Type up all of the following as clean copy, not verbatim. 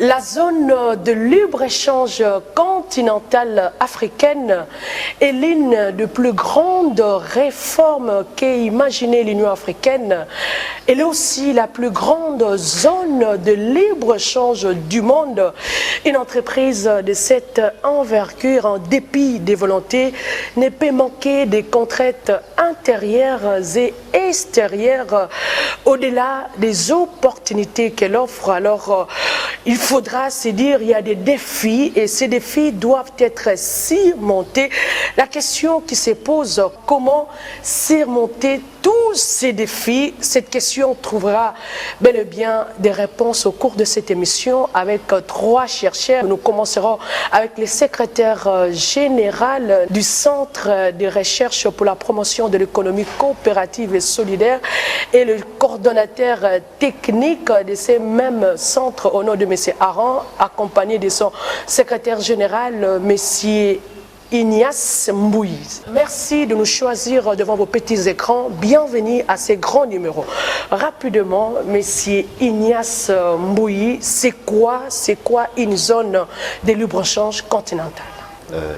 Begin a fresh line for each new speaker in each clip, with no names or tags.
La zone de libre-échange continentale africaine est l'une des plus grandes réformes qu'ait imaginé l'Union africaine. Elle est aussi la plus grande zone de libre-échange du monde. Une entreprise de cette envergure, en dépit des volontés, ne peut manquer des contraintes intérieures et extérieures au-delà des opportunités qu'elle offre. Alors, il faudra se dire, il y a des défis et ces défis doivent être surmontés. La question qui se pose, comment surmonter tous ces défis? Cette question trouvera bel et bien des réponses au cours de cette émission avec trois chercheurs. Nous commencerons avec le secrétaire général du Centre de recherche pour la promotion de l'économie coopérative et solidaire et le coordonnateur technique de ces mêmes centres au nom de M. Aron, accompagné de son secrétaire général, M. Ignace Mbouyi. Merci de nous choisir devant vos petits écrans. Bienvenue à ces grands numéros. Rapidement, Monsieur Ignace Mbouyi, c'est quoi une zone de libre-échange continentale?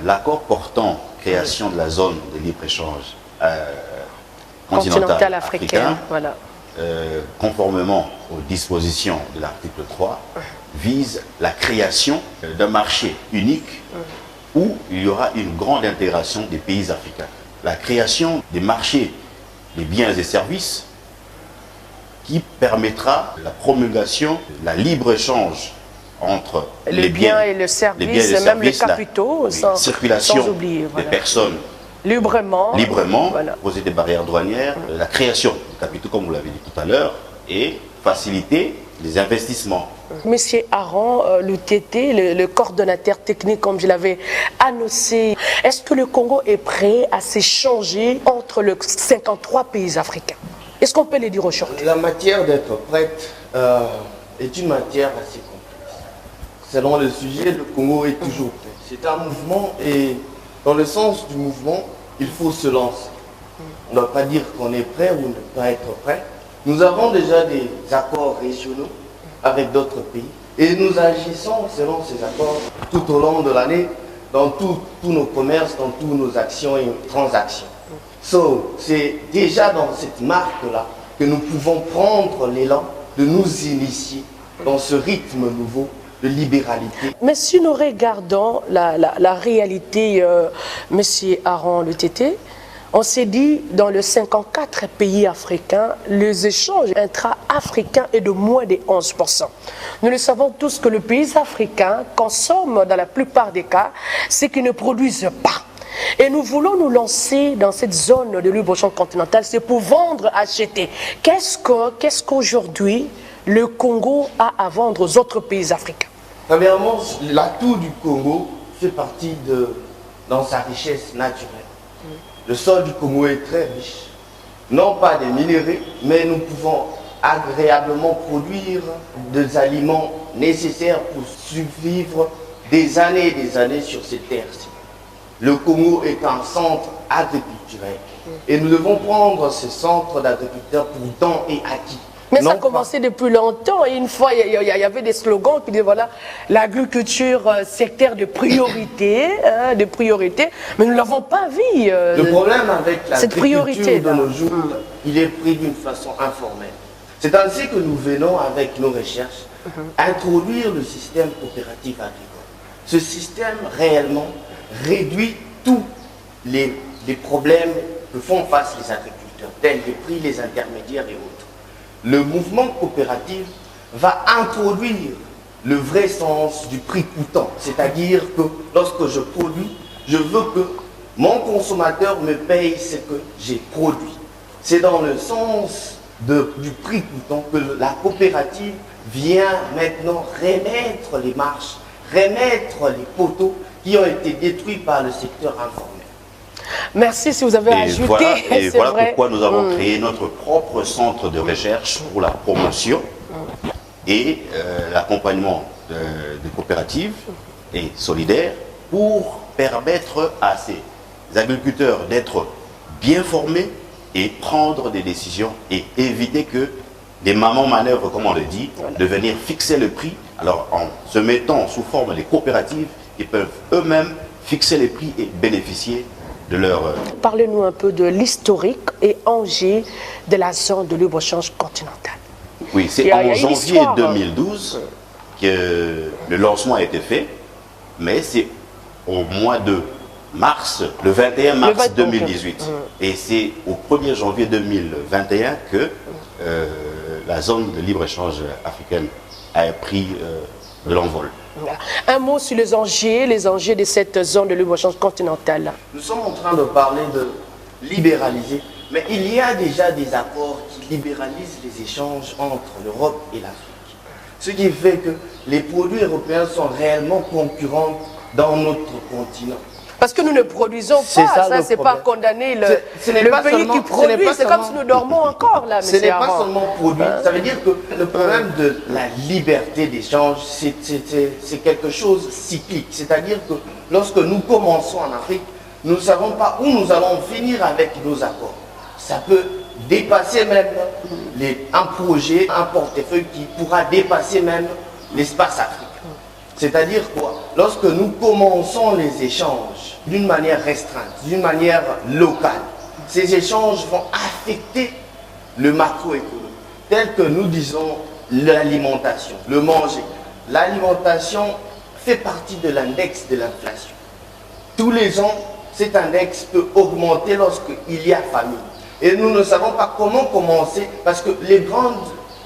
L'accord portant création de la zone de libre-échange continentale africaine,
voilà.
Conformément aux dispositions de l'article 3, vise la création d'un marché unique où il y aura une grande intégration des pays africains. La création des marchés des biens et services qui permettra la promulgation, la libre-échange entre
les biens et le service, et même les capitaux,
la circulation
sans oublier,
des personnes librement,
voilà.
Poser des barrières douanières, la création de capitaux, comme vous l'avez dit tout à l'heure, et faciliter les investissements.
Monsieur Aron, l'UTT, le coordonnateur technique, comme je l'avais annoncé, est-ce que le Congo est prêt à s'échanger entre les 53 pays africains? Est-ce qu'on peut le dire aujourd'hui?
La matière d'être prête est une matière assez complexe. Selon le sujet, le Congo est toujours prêt. C'est un mouvement et dans le sens du mouvement, il faut se lancer. On ne doit pas dire qu'on est prêt ou ne pas être prêt. Nous avons déjà des accords régionaux avec d'autres pays et nous agissons selon ces accords tout au long de l'année dans tous nos commerces, dans toutes nos actions et transactions. C'est déjà dans cette marque-là que nous pouvons prendre l'élan de nous initier dans ce rythme nouveau de libéralité.
Mais si nous regardons la réalité, Monsieur Aron, l'UTT, on s'est dit, dans les 54 pays africains, les échanges intra-africains est de moins de 11%. Nous le savons tous que les pays africains consomment dans la plupart des cas ce qu'ils ne produisent pas. Et nous voulons nous lancer dans cette zone de libre-échange continentale, c'est pour vendre, acheter. Qu'est-ce qu'aujourd'hui le Congo a à vendre aux autres pays africains?
Premièrement, l'atout du Congo fait partie dans sa richesse naturelle. Le sol du Congo est très riche, non pas des minéraux, mais nous pouvons agréablement produire des aliments nécessaires pour survivre des années et des années sur ces terres-ci. Le Congo est un centre agriculturel et nous devons prendre ce centre d'agriculteurs pour temps et acquis.
Mais ça a commencé depuis longtemps et une fois il y avait des slogans qui disaient voilà, l'agriculture secteur de priorité, mais nous ne l'avons pas vu.
Le problème avec l'agriculture de nos jours, il est pris d'une façon informelle. C'est ainsi que nous venons avec nos recherches introduire le système coopératif agricole. Ce système réellement réduit tous les problèmes que font face les agriculteurs, tels les prix, les intermédiaires et autres. Le mouvement coopératif va introduire le vrai sens du prix coûtant. C'est-à-dire que lorsque je produis, je veux que mon consommateur me paye ce que j'ai produit. C'est dans le sens du prix coûtant que la coopérative vient maintenant remettre les marches, remettre les poteaux qui ont été détruits par le secteur informel.
Merci si vous avez ajouté.
Voilà pourquoi nous avons créé notre propre centre de recherche pour la promotion et l'accompagnement des coopératives et solidaires pour permettre à ces agriculteurs d'être bien formés et prendre des décisions et éviter que des mamans manœuvrent, comme on le dit, de venir fixer le prix Alors, en se mettant sous forme des coopératives, ils peuvent eux-mêmes fixer les prix et bénéficier de leur...
Parlez-nous un peu de l'historique et enjeu de la zone de libre-échange continentale.
Oui, c'est en janvier 2012 que le lancement a été fait, mais c'est au mois de mars, le 21 mars 2018. Et c'est au 1er janvier 2021 que la zone de libre-échange africaine a pris de l'envol.
Un mot sur les enjeux de cette zone de libre-échange continentale.
Nous sommes en train de parler de libéraliser, mais il y a déjà des accords qui libéralisent les échanges entre l'Europe et l'Afrique. Ce qui fait que les produits européens sont réellement concurrents dans notre continent.
Parce que nous ne produisons pas, ça c'est pas condamner le pays qui produit, c'est comme si nous dormons encore là,
monsieur. Ce n'est pas seulement produit, ça veut dire que le problème de la liberté d'échange, c'est quelque chose de cyclique. C'est-à-dire que lorsque nous commençons en Afrique, nous ne savons pas où nous allons finir avec nos accords. Ça peut dépasser même un projet, un portefeuille qui pourra dépasser même l'espace africain. C'est-à-dire quoi? Lorsque nous commençons les échanges d'une manière restreinte, d'une manière locale, ces échanges vont affecter le macroéconomie, tel que nous disons l'alimentation, le manger. L'alimentation fait partie de l'index de l'inflation. Tous les ans, cet index peut augmenter lorsqu'il y a famine. Et nous ne savons pas comment commencer, parce que les grandes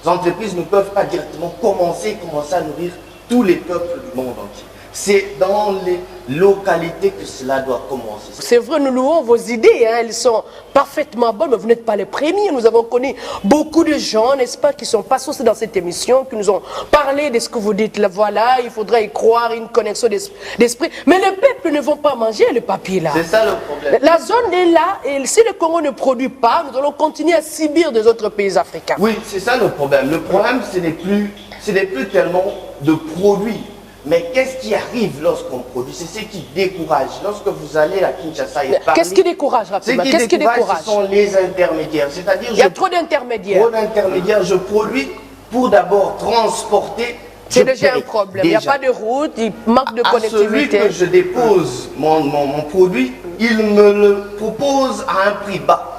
entreprises ne peuvent pas directement commencer à nourrir tous les peuples du monde entier. C'est dans les localités que cela doit commencer.
C'est vrai, nous louons vos idées, hein, elles sont parfaitement bonnes, mais vous n'êtes pas les premiers. Nous avons connu beaucoup de gens, n'est-ce pas, qui sont passés aussi dans cette émission, qui nous ont parlé de ce que vous dites là. Voilà, il faudrait y croire, une connexion d'esprit. Mais les peuples ne vont pas manger le papier là.
C'est ça le problème.
La zone est là, et si le Congo ne produit pas, nous allons continuer à subir des autres pays africains.
Oui, c'est ça le problème. Le problème, ce n'est plus tellement de produits. Mais qu'est-ce qui arrive lorsqu'on produit? C'est ce qui décourage. Lorsque vous allez à Kinshasa et parlez...
Qu'est-ce qui décourage rapidement?
Qu'est-ce qui décourage? Ce sont les intermédiaires. C'est-à-dire,
il y a trop d'intermédiaires.
Trop d'intermédiaires. Je produis pour d'abord transporter.
C'est déjà un problème. Il n'y a pas de route, il manque de connectivité.
Celui que je dépose mon produit, il me le propose à un prix bas.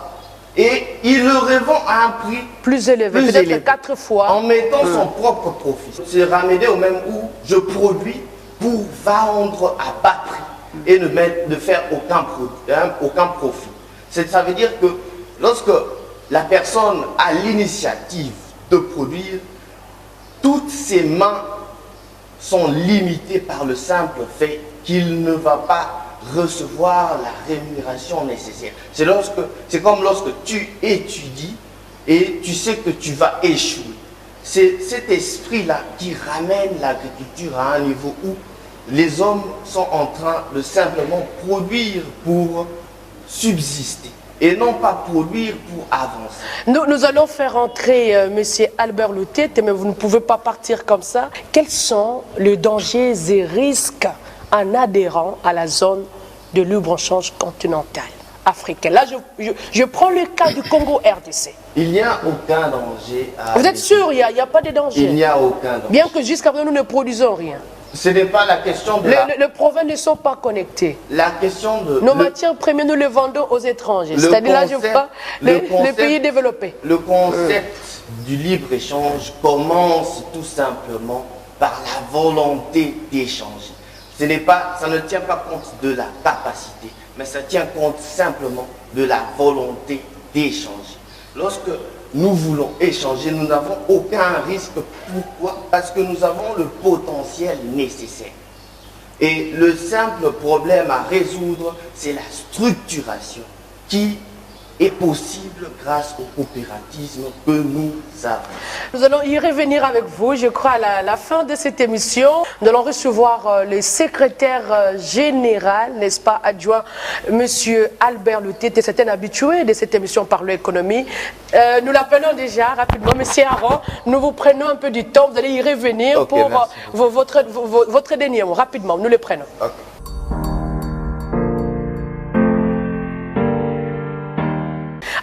Et il le revend à un prix
plus élevé, peut-être 4 fois.
En mettant son propre profit. C'est ramener au même où je produis pour vendre à bas prix et ne faire aucun profit. Ça veut dire que lorsque la personne a l'initiative de produire, toutes ses mains sont limitées par le simple fait qu'il ne va pas recevoir la rémunération nécessaire. C'est comme lorsque tu étudies et tu sais que tu vas échouer. C'est cet esprit-là qui ramène l'agriculture à un niveau où les hommes sont en train de simplement produire pour subsister et non pas produire pour avancer.
Nous allons faire entrer M. Albert Lutete, mais vous ne pouvez pas partir comme ça. Quels sont les dangers et risques en adhérant à la zone de libre-échange continentale africaine? Là, je prends le cas du Congo RDC.
Il n'y a aucun danger.
Vous êtes sûr, il n'y a pas de danger?
Il n'y a aucun danger.
Bien que jusqu'à présent, nous ne produisons rien.
Ce n'est pas la question de
les provinces ne sont pas connectées.
La question de...
Nos matières premières, nous les vendons aux étrangers. C'est-à-dire, là, je vois les pays développés.
Le concept du libre-échange commence tout simplement par la volonté d'échanger. Ça ne tient pas compte de la capacité, mais ça tient compte simplement de la volonté d'échanger. Lorsque nous voulons échanger, nous n'avons aucun risque. Pourquoi? Parce que nous avons le potentiel nécessaire. Et le simple problème à résoudre, c'est la structuration qui est possible grâce au coopératisme que nous avons.
Nous allons y revenir avec vous, je crois, à la fin de cette émission. Nous allons recevoir le secrétaire général, n'est-ce pas, adjoint, M. Albert Lutete. C'est un habitué de cette émission Parlons Économie. Nous l'appelons déjà rapidement, M. Aron. Nous vous prenons un peu du temps, vous allez y revenir pour votre dernier mot. Rapidement, nous le prenons.
Okay.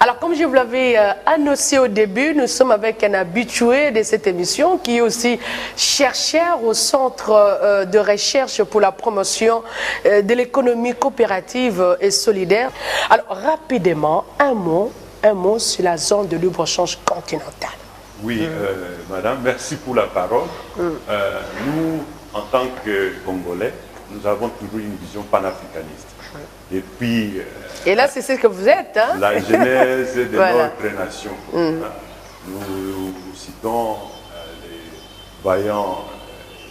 Alors, comme je vous l'avais annoncé au début, nous sommes avec un habitué de cette émission qui est aussi chercheur au Centre de recherche pour la promotion de l'économie coopérative et solidaire. Alors, rapidement, un mot sur la zone de libre-échange continentale.
Oui, madame, merci pour la parole. Nous, en tant que Congolais, nous avons toujours une vision panafricaniste. Et puis...
et là, c'est ce que vous êtes, hein?
La genèse de notre nation. Nous citons les vaillants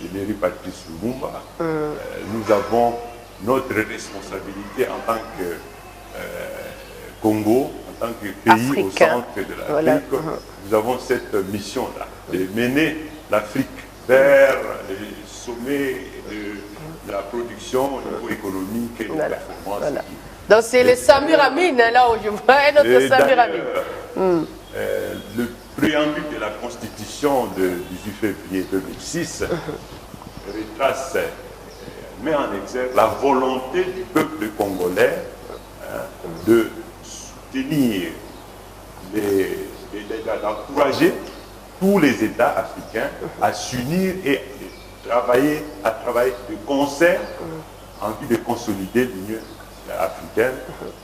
Emery Patrice Lumumba. Nous avons notre responsabilité en tant que Congo, en tant que pays Africain. Au centre de l'Afrique. Nous avons cette mission-là, de mener l'Afrique vers les sommets de la production au niveau économique et de la performance.
Donc c'est les Samiramines, là où je vois notre Samiramine.
Le préambule de la Constitution de 18 février 2006 retrace, met en exergue la volonté du peuple congolais de soutenir, d'encourager tous les États africains à s'unir et travailler de concert en vue de consolider l'Union africaine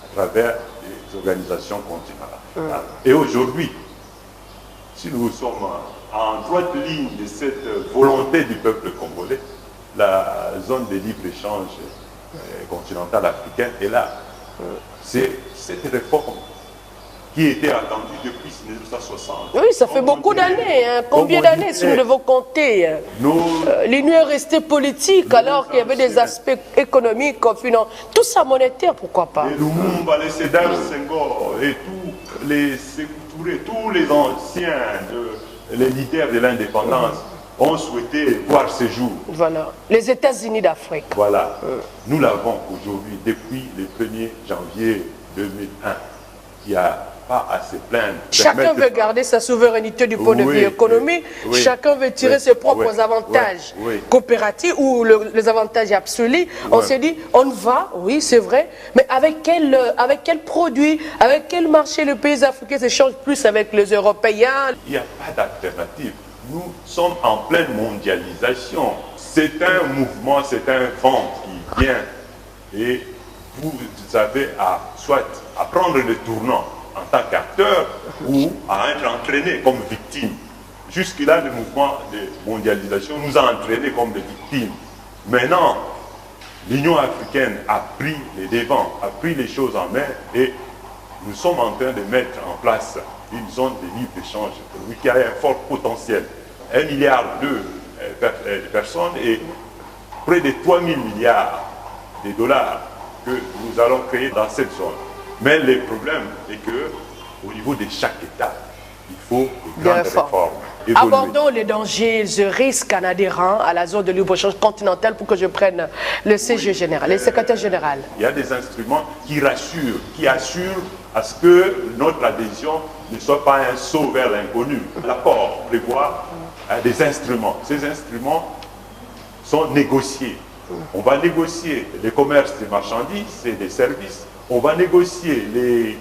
à travers les organisations continentales. Et aujourd'hui, si nous sommes en droite ligne de cette volonté du peuple congolais, la zone de libre-échange continentale africaine est là. C'est cette réforme qui était attendue depuis 1960. Oui,
ça fait beaucoup d'années. Hein. Combien d'années si nous devons compter? L'Union est restée politique alors qu'il y avait des aspects économiques, financiers, tout ça monétaire, pourquoi pas?
Les Lumumba, les Sédar Senghor et tous les Sékou Touré, tous les anciens, les leaders de l'indépendance ont souhaité voir ce jour.
Voilà, les États-Unis d'Afrique.
Voilà, nous l'avons aujourd'hui depuis le 1er janvier 2001. Il n'y a pas à se plaindre.
Chacun veut garder sa souveraineté du point de vue économique. Chacun veut tirer ses propres avantages coopératifs ou les avantages absolus. On s'est dit, on va, oui, c'est vrai, mais avec quel produit, avec quel marché le pays africain s'échange plus avec les Européens?
Il n'y a pas d'alternative. Nous sommes en pleine mondialisation. C'est un mouvement, c'est un vent qui vient. Et vous avez soit à prendre le tournant en tant qu'acteur ou à être entraîné comme victime. Jusque-là, le mouvement de mondialisation nous a entraînés comme des victimes. Maintenant, l'Union africaine a pris les devants, a pris les choses en main et nous sommes en train de mettre en place une zone de libre-échange qui a un fort potentiel. 1,2 milliard de personnes et près de 3 000 milliards de dollars que nous allons créer dans cette zone. Mais le problème est que au niveau de chaque État, il faut de grandes réformes.
Abordons les dangers, les risques en adhérant à la zone de libre-échange continentale pour que je prenne le CG général, le secrétaire général.
Il y a des instruments qui rassurent, qui assurent à ce que notre adhésion ne soit pas un saut vers l'inconnu. L'accord prévoit des instruments. Ces instruments sont négociés. On va négocier le commerce des marchandises et des services. On va négocier les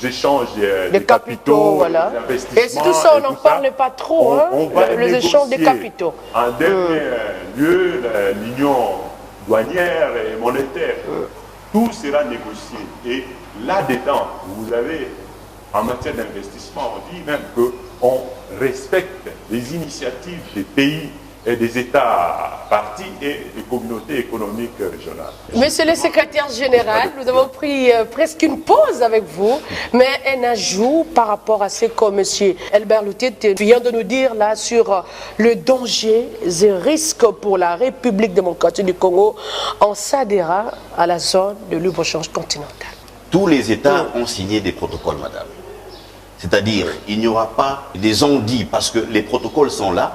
échanges des capitaux,
voilà.
des investissements.
Est-ce que ça, on n'en parle pas trop, les échanges des capitaux?
En dernier lieu, l'union douanière et monétaire. Tout sera négocié. Et là-dedans, vous avez, en matière d'investissement, on dit même qu'on respecte les initiatives des pays et des États partis et des communautés économiques régionales.
Monsieur le secrétaire général, nous avons pris presque une pause avec vous, mais un ajout par rapport à ce que monsieur Albert Loutiet vient de nous dire là sur le danger et risques pour la République démocratique du Congo en s'adhérant à la zone de libre-échange continentale.
Tous les États ont signé des protocoles, madame. C'est-à-dire, il n'y aura pas des on-dit parce que les protocoles sont là.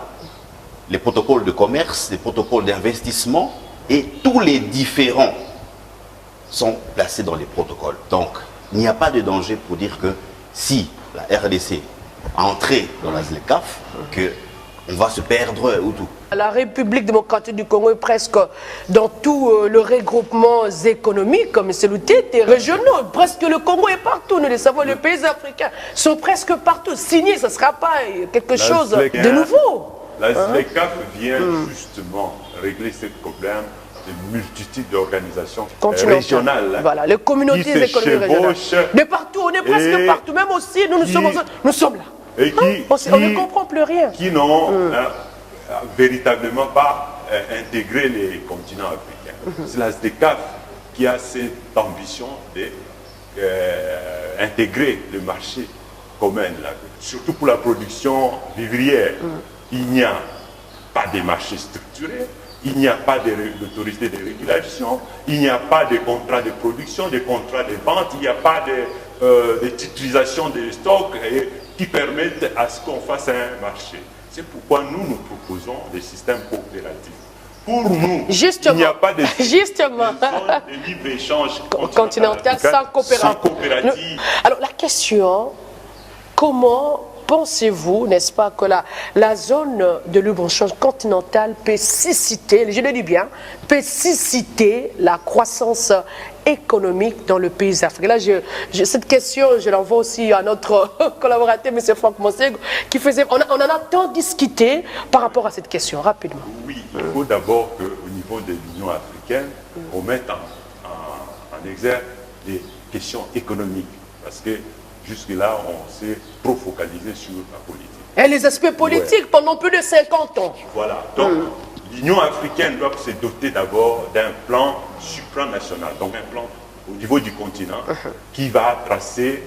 Les protocoles de commerce, les protocoles d'investissement et tous les différents sont placés dans les protocoles. Donc, il n'y a pas de danger pour dire que si la RDC a entré dans la ZLECAf, que on va se perdre ou tout.
La République démocratique du Congo est presque dans tout le regroupement économique, comme c'est l'outil régionaux. Presque le Congo est partout, nous le savons, les pays africains sont presque partout. Signer, ce ne sera pas quelque chose de nouveau.
La ZLECAf vient justement régler ce problème de multitude d'organisations régionales.
Voilà, les communautés économiques régionales. De partout, on est presque partout, même aussi, nous sommes là.
Et
on ne comprend plus rien.
Qui n'ont véritablement pas intégré les continents africains. C'est la ZLECAf qui a cette ambition d'intégrer le marché commun, là, surtout pour la production vivrière. Il n'y a pas de marché structuré, il n'y a pas d'autorité de régulation, il n'y a pas de contrat de production, de contrat de vente, il n'y a pas de titrisation des stocks qui permettent à ce qu'on fasse un marché. C'est pourquoi nous proposons des systèmes coopératifs. Pour nous, il n'y a pas de zone de libre-échange
continental sans coopérative. Alors la question, comment pensez-vous, n'est-ce pas, que la zone de libre-échange continentale peut susciter, je le dis bien, peut susciter la croissance économique dans le pays africain? Là, cette question, je l'envoie aussi à notre collaborateur, M. Franck Monsego, qui faisait... On en a tant discuté par rapport à cette question, rapidement.
Oui, il faut d'abord qu'au niveau de l'Union africaine, on mette en exergue des questions économiques, parce que jusque-là, on s'est trop focalisé sur la politique.
Et les aspects politiques pendant plus de 50 ans.
Voilà. Donc, l'Union africaine doit se doter d'abord d'un plan supranational, donc un plan au niveau du continent, qui va tracer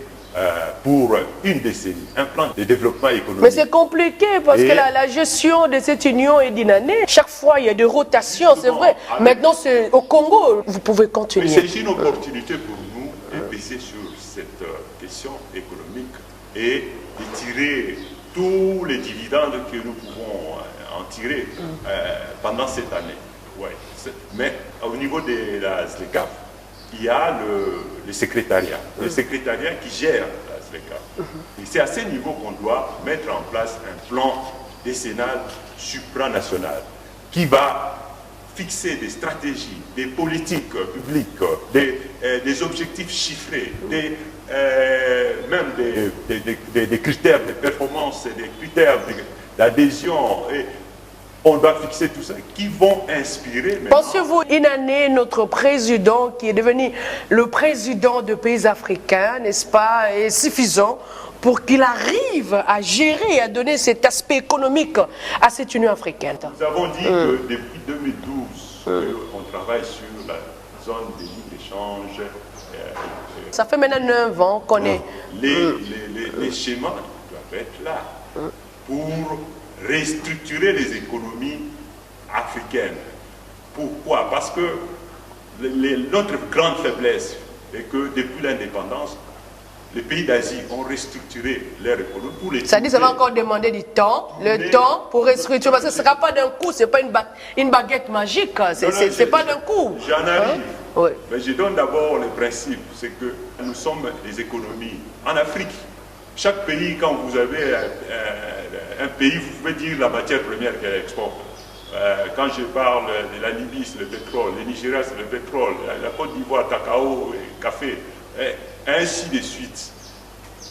pour une décennie un plan de développement économique.
Mais c'est compliqué parce que la gestion de cette union est dynamique. Chaque fois, il y a des rotations, c'est vrai. Maintenant, c'est au Congo, vous pouvez continuer.
C'est une opportunité pour nous de baisser sur cette question économique et de tirer tous les dividendes que nous pouvons en tirer pendant cette année. Ouais. Mais au niveau de la ZLECAf, il y a le secrétariat. Le secrétariat qui gère la ZLECAf. Et c'est à ce niveau qu'on doit mettre en place un plan décennal supranational qui va fixer des stratégies, des politiques publiques, des objectifs chiffrés, même des critères de performance, des critères d'adhésion. On doit fixer tout ça, qui vont inspirer.
Pensez-vous, une année, notre président, qui est devenu le président de pays africains, n'est-ce pas, est suffisant pour qu'il arrive à gérer et à donner cet aspect économique à cette Union africaine?
Nous avons dit que depuis 2012, on travaille sur la zone de libre-échange.
Ça fait maintenant 9 ans qu'on est...
Les schémas doivent être là pour restructurer les économies africaines. Pourquoi? Parce que notre grande faiblesse est que depuis l'indépendance, les pays d'Asie ont restructuré leur économie pour les...
Ça dit, ça va encore demander du temps, temps pour restructurer, parce que ce ne sera pas d'un coup, ce n'est pas une baguette magique, c'est pas d'un coup.
J'en arrive.
Oui.
Mais je donne d'abord le principe, c'est que nous sommes des économies. En Afrique, chaque pays, quand vous avez un pays, vous pouvez dire la matière première qu'elle exporte. Quand je parle de la Libye, c'est le pétrole, le Nigeria, c'est le pétrole, la Côte d'Ivoire, cacao et café, et ainsi de suite.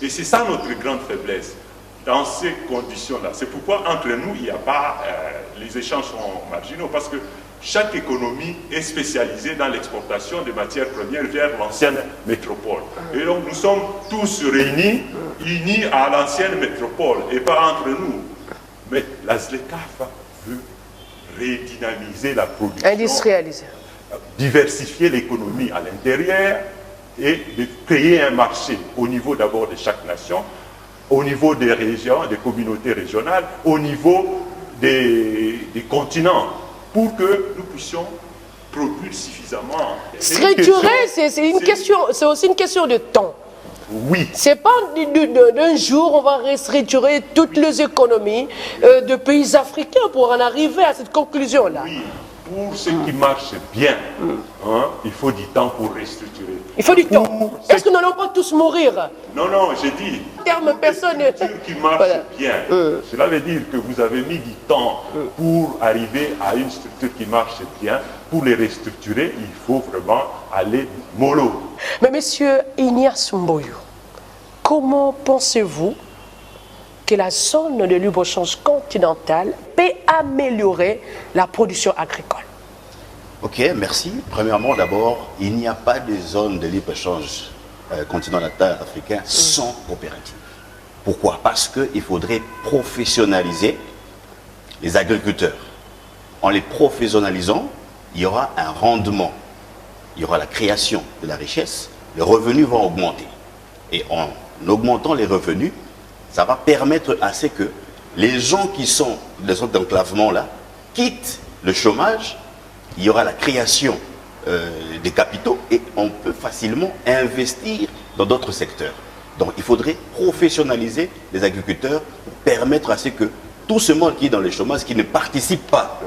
Et c'est ça notre grande faiblesse, dans ces conditions-là. C'est pourquoi entre nous, il n'y a pas... les échanges sont marginaux, parce que chaque économie est spécialisée dans l'exportation de matières premières vers l'ancienne métropole. Et donc nous sommes tous réunis, unis à l'ancienne métropole, et pas entre nous. Mais la ZLECAf veut redynamiser la production,
industrialiser,
diversifier l'économie à l'intérieur et de créer un marché au niveau d'abord de chaque nation, au niveau des régions, des communautés régionales, au niveau des continents, pour que nous puissions produire suffisamment.
Structurer, c'est aussi une question de temps.
Oui.
C'est pas d'un jour on va restructurer toutes les économies de pays africains pour en arriver à cette conclusion-là.
Oui. pour ce qui marche bien, hein, il faut du temps pour restructurer.
Il faut du temps. Est-ce que nous n'allons pas tous mourir?
Non, non, j'ai dit,
terme personne
qui marche bien. Cela veut dire que vous avez mis du temps pour arriver à une structure qui marche bien. Pour les restructurer, il faut vraiment aller mollo.
Mais monsieur Ignace Mboyo, comment pensez-vous que la zone de libre-échange continentale peut améliorer la production agricole?
Ok, merci. Premièrement, d'abord, il n'y a pas de zone de libre-échange continental africain sans coopérative. Pourquoi? Parce qu'il faudrait professionnaliser les agriculteurs. En les professionnalisant, il y aura un rendement, il y aura la création de la richesse, les revenus vont augmenter. Et en augmentant les revenus, ça va permettre à ce que les gens qui sont dans les zones d'enclavement là quittent le chômage, il y aura la création des capitaux et on peut facilement investir dans d'autres secteurs. Donc il faudrait professionnaliser les agriculteurs pour permettre à ce que tout ce monde qui est dans le chômage, qui ne participe pas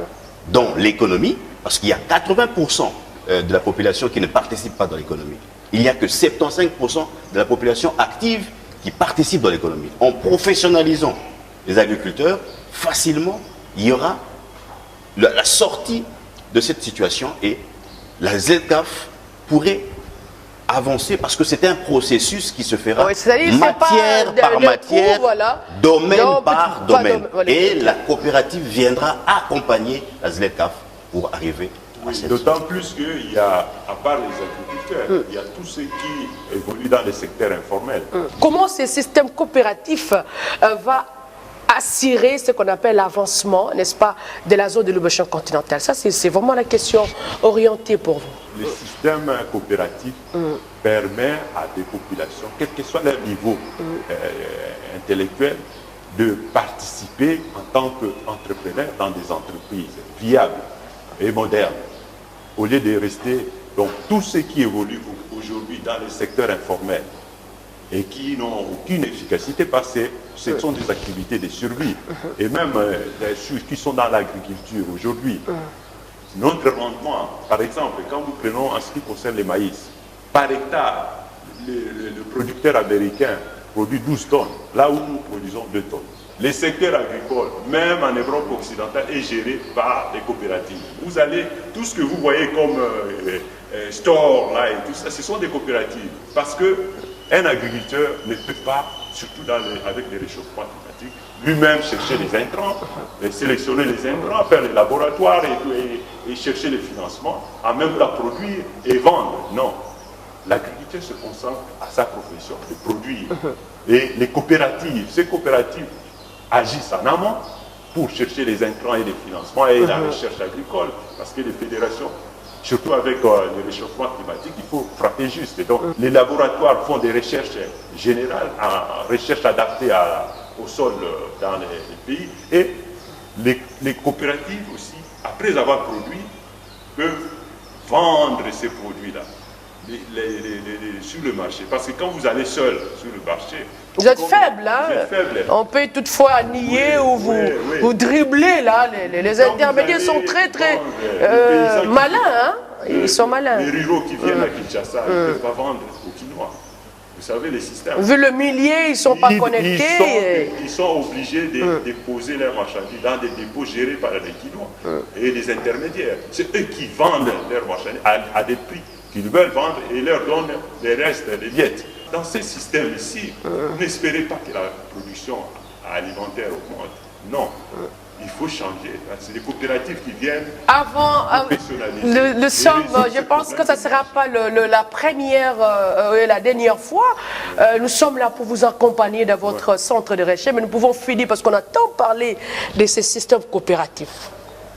dans l'économie, parce qu'il y a 80% de la population qui ne participe pas dans l'économie. Il n'y a que 75% de la population active qui participe dans l'économie. En professionnalisant les agriculteurs, facilement, il y aura la sortie de cette situation et la ZLECAf pourrait avancer parce que c'est un processus qui se fera matière par matière, domaine par domaine. Et la coopérative viendra accompagner la ZLECAf pour arriver à cette
D'autant plus qu'il y a, à part les agriculteurs, il y a tous ceux qui évoluent dans les secteurs informels.
Comment ce système coopératif va assurer ce qu'on appelle l'avancement, n'est-ce pas, de la zone de libre-échange continentale? Ça, c'est vraiment la question orientée pour vous.
Le système coopératif permet à des populations, quel que soit leur niveau intellectuel, de participer en tant qu'entrepreneur dans des entreprises viables et modernes, au lieu de rester, donc tous ceux qui évoluent aujourd'hui dans les secteurs informels et qui n'ont aucune efficacité parce que ce sont des activités de survie. Et même ceux qui sont dans l'agriculture aujourd'hui, notre rendement, par exemple, quand nous prenons en ce qui concerne les maïs, par hectare, le producteur américain produit 12 tonnes, là où nous produisons 2 tonnes. Les secteurs agricoles, même en Europe occidentale, est géré par les coopératives. Vous allez, tout ce que vous voyez comme store, là et tout ça, ce sont des coopératives. Parce qu'un agriculteur ne peut pas, surtout avec les réchauffements climatiques, lui-même chercher les intrants, sélectionner les intrants, faire les laboratoires et chercher les financements, en même temps produire et vendre. Non. L'agriculteur se concentre à sa profession, de produire. Et les coopératives, ces coopératives agissent en amont pour chercher les intrants et les financements et la recherche agricole. Parce que les fédérations, surtout avec le réchauffement climatique, il faut frapper juste. Et donc, les laboratoires font des recherches générales, recherches adaptées au sol dans les pays. Et les coopératives aussi, après avoir produit, peuvent vendre ces produits-là sur le marché. Parce que quand vous allez seul sur le marché,
vous êtes faible, hein?
Vous êtes faible.
On peut toutefois nier ou vous dribbler, là. Les intermédiaires sont très malins, hein? Ils sont malins.
Les ruraux qui viennent à Kinshasa, ils ne peuvent pas vendre aux Kinois. Vous savez, les systèmes.
Vu le millier, ils ne sont pas connectés.
Ils sont obligés de déposer leurs marchandises dans des dépôts gérés par les Kinois et les intermédiaires. C'est eux qui vendent leurs marchandises à des prix qu'ils veulent vendre et leur donnent les restes, les miettes. Dans ces systèmes ici, n'espérez pas que la production alimentaire augmente. Non. Il faut changer. C'est les coopératives qui viennent
professionnaliser. Je pense que ça ne sera pas la première et la dernière fois. Nous sommes là pour vous accompagner dans votre centre de recherche, mais nous pouvons finir parce qu'on a tant parlé de ces systèmes coopératifs.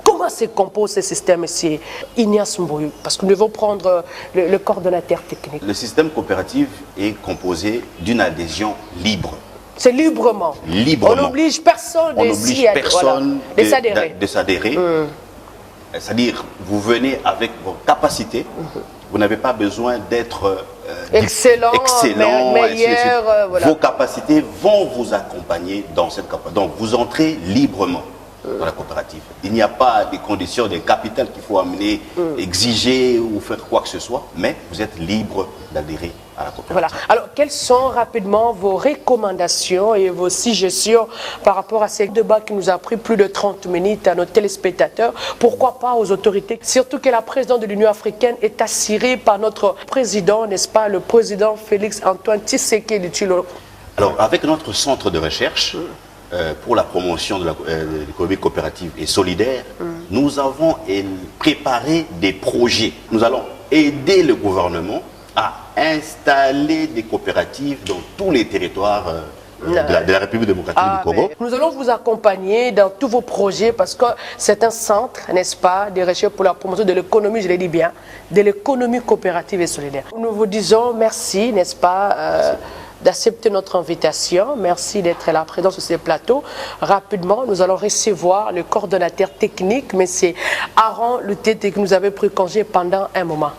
Comment se compose ce système ici, Ignace Mboyo? Parce que nous devons prendre le coordonnateur technique.
Le système coopératif est composé d'une adhésion libre.
C'est librement. On n'oblige personne
de s'adhérer. C'est-à-dire, vous venez avec vos capacités. Vous n'avez pas besoin d'être excellent meilleur.
Voilà.
Vos capacités vont vous accompagner dans cette capacité. Donc, vous entrez librement. dans la coopérative. Il n'y a pas des conditions, des capitales qu'il faut amener, exiger ou faire quoi que ce soit, mais vous êtes libre d'adhérer à la coopérative.
Voilà. Alors, quelles sont rapidement vos recommandations et vos suggestions par rapport à ces débats qui nous a pris plus de 30 minutes à nos téléspectateurs? Pourquoi pas aux autorités? Surtout que la présidente de l'Union africaine est assurée par notre président, n'est-ce pas, le président Félix Antoine Tshisekedi Tshilombo.
Alors, avec notre centre de recherche pour la promotion de l'économie coopérative et solidaire, nous avons préparé des projets. Nous allons aider le gouvernement à installer des coopératives dans tous les territoires de la République démocratique du Congo.
Nous allons vous accompagner dans tous vos projets parce que c'est un centre, n'est-ce pas, de recherche pour la promotion de l'économie, je l'ai dit bien, de l'économie coopérative et solidaire. Nous vous disons merci, n'est-ce pas, d'accepter notre invitation. Merci d'être là présent sur ces plateaux. Rapidement, nous allons recevoir le coordonnateur technique, M. Aaron Lutete, qui nous avait pris congé pendant un moment.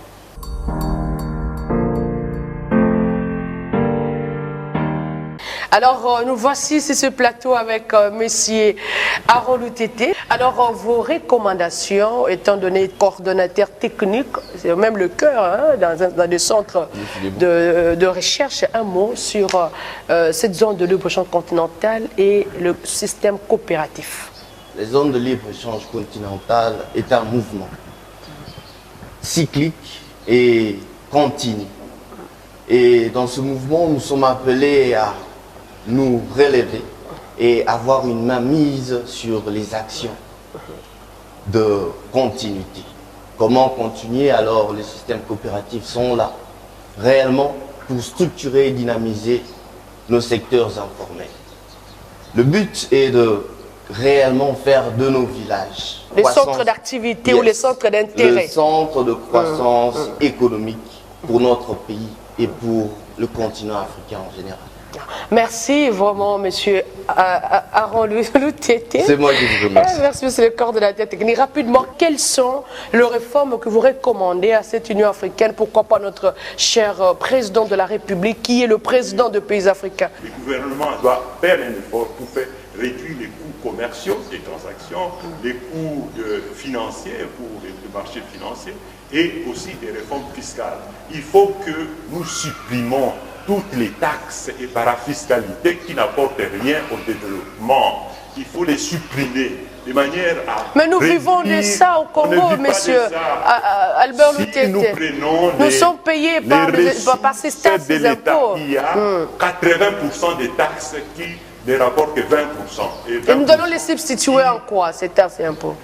Alors, nous voici sur ce plateau avec M. Aaron Lutete. Alors, vos recommandations, étant donné coordonnateur technique, c'est même le cœur dans des centres de recherche, un mot sur cette zone de libre-échange continentale et le système coopératif.
Les zones de libre-échange continentale est un mouvement cyclique et continu. Et dans ce mouvement, nous sommes appelés à nous relever et avoir une mainmise sur les actions de continuité. Comment continuer? Alors les systèmes coopératifs sont là réellement pour structurer et dynamiser nos secteurs informels. Le but est de réellement faire de nos villages
les centres d'activité ou les centres d'intérêt.
Le centre de croissance économique pour notre pays et pour le continent africain en général.
Merci vraiment, monsieur Aaron Lutete.
C'est moi qui vous remercie.
Merci, monsieur le coordonnateur technique. Rapidement, quelles sont les réformes que vous recommandez à cette Union africaine? Pourquoi pas notre cher président de la République, qui est le président des pays africains?
Le gouvernement doit faire un effort pour faire réduire les coûts commerciaux des transactions, les coûts financiers pour les marchés financiers et aussi des réformes fiscales. Il faut que nous supprimons toutes les taxes et parafiscalité qui n'apportent rien au développement. Il faut les supprimer de manière à...
Mais nous vivons de ça au Congo, monsieur Albert Lutete. Nous sommes payés par ces taxes, ces impôts.
Il y a 80% des taxes qui ne rapportent que 20%.
Et nous devons les substituer en quoi, ces taxes et impôts?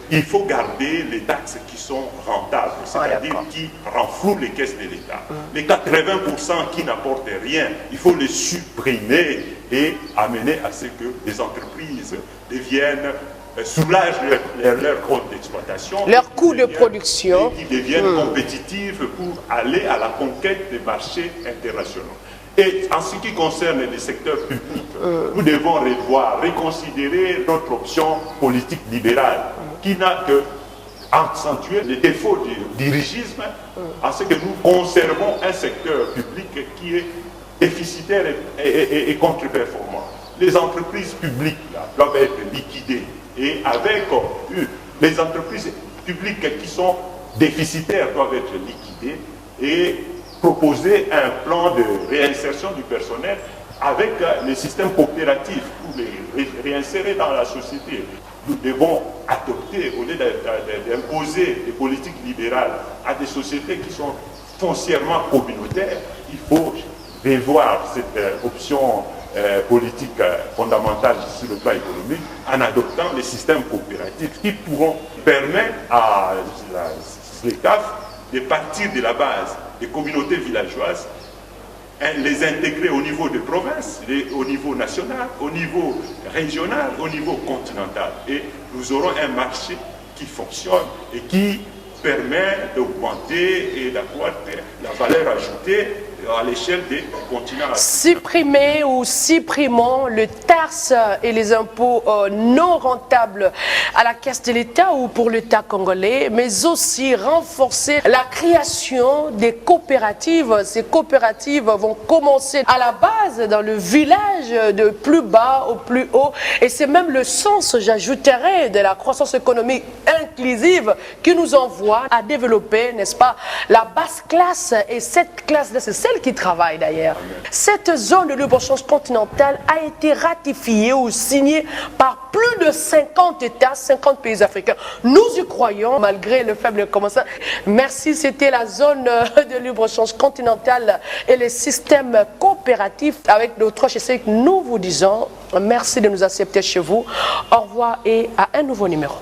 Il faut garder les taxes qui sont rentables, c'est-à-dire qui renflouent les caisses de l'État. Les 80% qui n'apportent rien, il faut les supprimer et amener à ce que les entreprises deviennent, soulagent leur compte d'exploitation,
leurs coûts de production,
et qui deviennent compétitives pour aller à la conquête des marchés internationaux. Et en ce qui concerne les secteurs publics, nous devons revoir, reconsidérer notre option politique libérale qui n'a que accentué les défauts du dirigisme en ce que nous conservons un secteur public qui est déficitaire et contre-performant. Les entreprises publiques doivent être liquidées et avec les entreprises publiques qui sont déficitaires doivent être liquidées et proposer un plan de réinsertion du personnel avec les systèmes coopératifs pour les réinsérer dans la société. Nous devons adopter, au lieu d'imposer des politiques libérales à des sociétés qui sont foncièrement communautaires, il faut revoir cette option politique fondamentale sur le plan économique en adoptant les systèmes coopératifs qui pourront permettre à les CAF de partir de la base des communautés villageoises, les intégrer au niveau de province, au niveau national, au niveau régional, au niveau continental. Et nous aurons un marché qui fonctionne et qui permet d'augmenter et d'accroître la valeur ajoutée à l'échelle des continents africains.
Supprimer ou supprimons le taxe et les impôts non rentables à la caisse de l'État ou pour l'État congolais, mais aussi renforcer la création des coopératives. Ces coopératives vont commencer à la base dans le village, de plus bas au plus haut, et c'est même le sens, j'ajouterais, de la croissance économique inclusive qui nous envoie à développer, n'est-ce pas, la basse classe, et cette classe-là, c'est celle qui travaille d'ailleurs. Cette zone de libre-échange continentale a été ratifiée ou signée par plus de 50 États, 50 pays africains. Nous y croyons, malgré le faible commencement. Merci, c'était la zone de libre-échange continentale et les systèmes coopératifs. Avec notre HEC, nous vous disons merci de nous accepter chez vous. Au revoir et à un nouveau numéro.